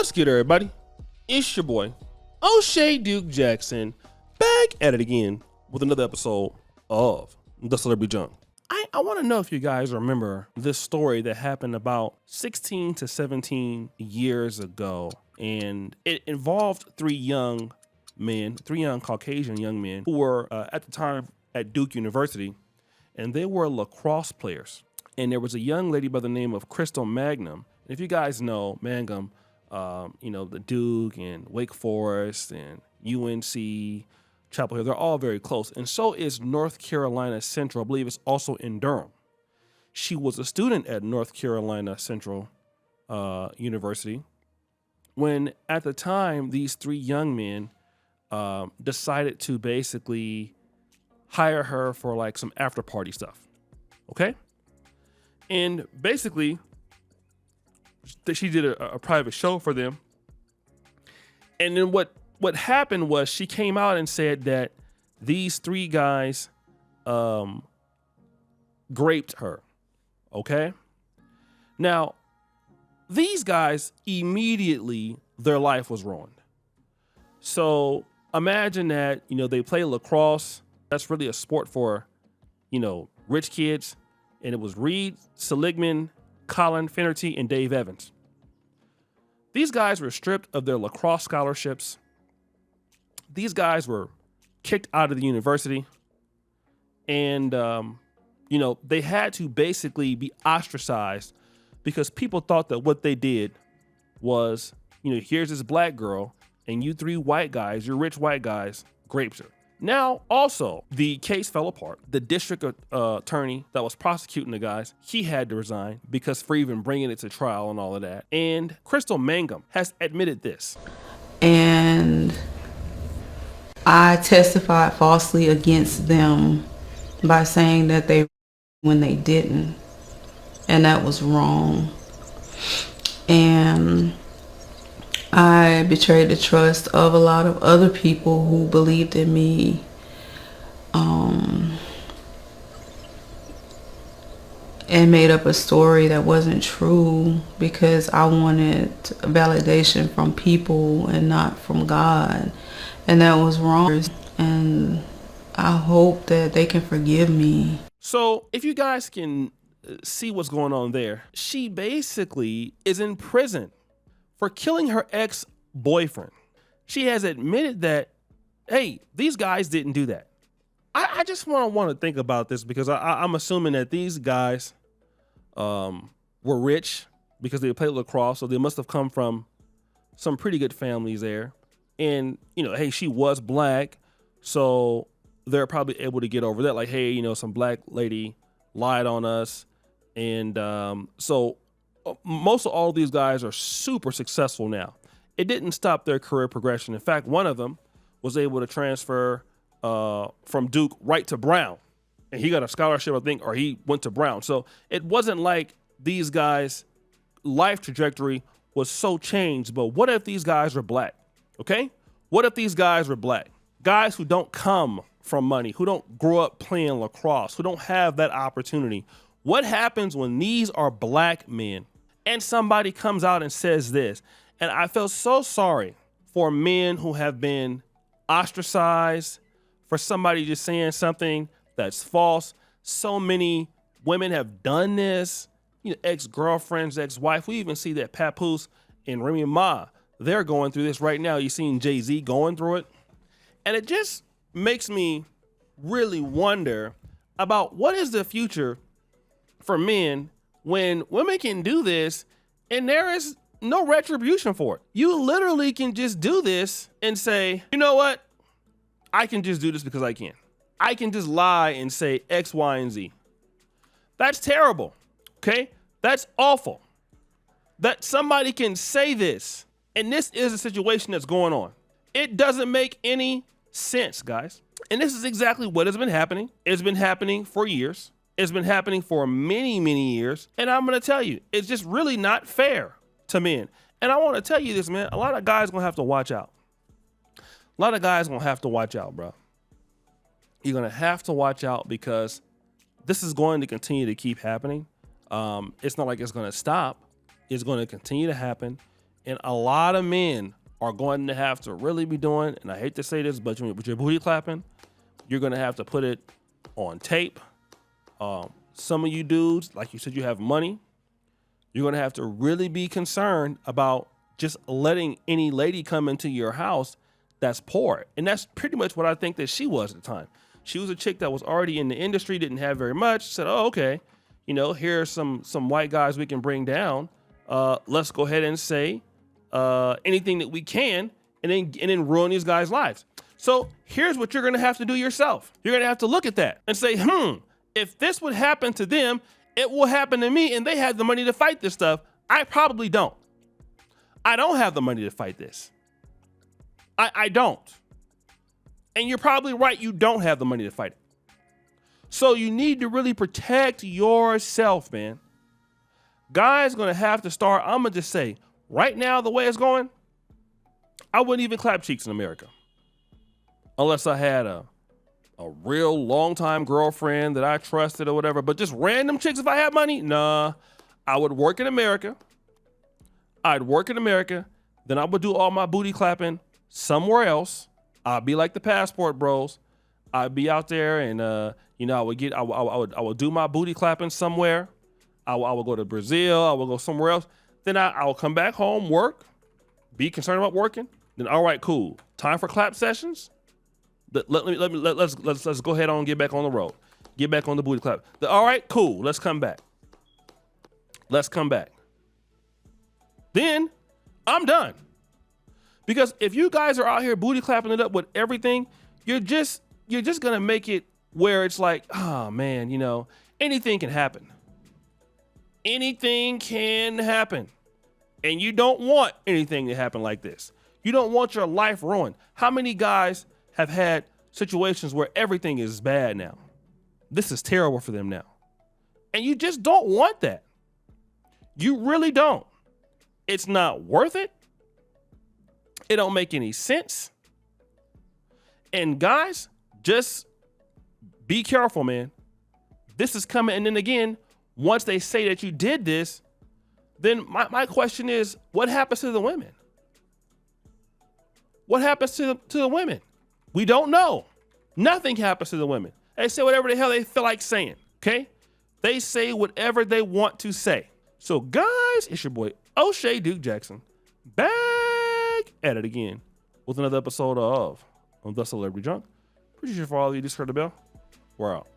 What's good, everybody? It's your boy, O'Shea Duke Jackson, back at it again with another episode of The Celebrity Junk. I want to know if you guys remember this story that happened about 16 to 17 years ago, and it involved three young Caucasian young men who were at the time at Duke University, and they were lacrosse players. And there was a young lady by the name of Crystal Magnum. And if you guys know Mangum, the Duke and Wake Forest and UNC, Chapel Hill, they're all very close. And so is North Carolina Central. I believe it's also in Durham. She was a student at North Carolina Central University when, at the time, these three young men decided to basically hire her for like some after party stuff. Okay? And basically, she did a private show for them. And then what happened was she came out and said that these three guys graped her. Okay? Now, these guys, immediately, their life was ruined. So imagine that, they play lacrosse. That's really a sport for, rich kids. And it was Reed, Seligman, Colin Finnerty, and Dave Evans. These guys were stripped of their lacrosse scholarships. These guys were kicked out of the university. And, they had to basically be ostracized because people thought that what they did was, here's this black girl and you three white guys, you're rich white guys, grapes her. Now, also, the case fell apart. The district attorney that was prosecuting the guys, he had to resign because for even bringing it to trial and all of that. And Crystal Mangum has admitted this. And I testified falsely against them by saying that they when they didn't. And that was wrong. And I betrayed the trust of a lot of other people who believed in me. And made up a story that wasn't true because I wanted validation from people and not from God. And that was wrong. And I hope that they can forgive me. So if you guys can see what's going on there, she basically is in prison for killing her ex-boyfriend. She has admitted that, hey, these guys didn't do that. I just want to think about this because I'm assuming that these guys were rich because they played lacrosse, so they must have come from some pretty good families there. And, hey, she was black, so they're probably able to get over that. Like, hey, some black lady lied on us. And so most of all of these guys are super successful now. It didn't stop their career progression. In fact, one of them was able to transfer from Duke right to Brown. And he got a scholarship, I think, or he went to Brown. So it wasn't like these guys' life trajectory was so changed. But what if these guys were black? Okay? What if these guys were black? Guys who don't come from money, who don't grow up playing lacrosse, who don't have that opportunity. What happens when these are black men and somebody comes out and says this? And I feel so sorry for men who have been ostracized, for somebody just saying something that's false. So many women have done this, ex-girlfriends, ex-wife. We even see that Papoose and Remy Ma, they're going through this right now. You've seen Jay-Z going through it. And it just makes me really wonder about what is the future for men when women can do this and there is no retribution for it. You literally can just do this and say, you know what? I can just do this because I can. I can just lie and say X, Y, and Z. That's terrible. Okay? That's awful. That somebody can say this. And this is a situation that's going on. It doesn't make any sense, guys. And this is exactly what has been happening. It's been happening for years. It's been happening for many, many years. And I'm going to tell you, it's just really not fair to men. And I want to tell you this, man. A lot of guys going to have to watch out. A lot of guys going to have to watch out, bro. You're going to have to watch out because this is going to continue to keep happening. It's not like it's going to stop. It's going to continue to happen. And a lot of men are going to have to really be doing, and I hate to say this, but with your booty clapping, you're going to have to put it on tape. Some of you dudes, like you said, you have money. You're going to have to really be concerned about just letting any lady come into your house that's poor. And that's pretty much what I think that she was at the time. She was a chick that was already in the industry, didn't have very much, said, oh, okay, here's some white guys we can bring down. Let's go ahead and say anything that we can and then ruin these guys' lives. So here's what you're going to have to do yourself. You're going to have to look at that and say, if this would happen to them, it will happen to me, and they have the money to fight this stuff. I probably don't. I don't have the money to fight this. I don't. And you're probably right, you don't have the money to fight it. So you need to really protect yourself, man. Guys gonna have to start, I'm gonna just say, right now, the way it's going, I wouldn't even clap cheeks in America. Unless I had a real long-time girlfriend that I trusted or whatever. But just random chicks, if I had money, nah. I would work in America. Then I would do all my booty clapping somewhere else. I'd be like the passport bros. I'd be out there and, I would do my booty clapping somewhere. I would go to Brazil. I would go somewhere else. Then I will come back home, work, be concerned about working. Then, all right, cool. Time for clap sessions. Let's go ahead on and get back on the road. Get back on the booty clap. All right, cool. Let's come back. Then I'm done. Because if you guys are out here booty clapping it up with everything, you're just gonna make it where it's like, oh man, anything can happen. Anything can happen. And you don't want anything to happen like this. You don't want your life ruined. How many guys have had situations where everything is bad now? This is terrible for them now. And you just don't want that. You really don't. It's not worth it. It don't make any sense. And guys, just be careful, man. This is coming. And then again, once they say that you did this, then my question is, what happens to the women? What happens to the women? We don't know. Nothing happens to the women. They say whatever the hell they feel like saying, okay? They say whatever they want to say. So guys, it's your boy, O'Shea Duke Jackson, back at it again with another episode of The Celebrity Junk. Appreciate you for all of you. Just heard the bell. We're out.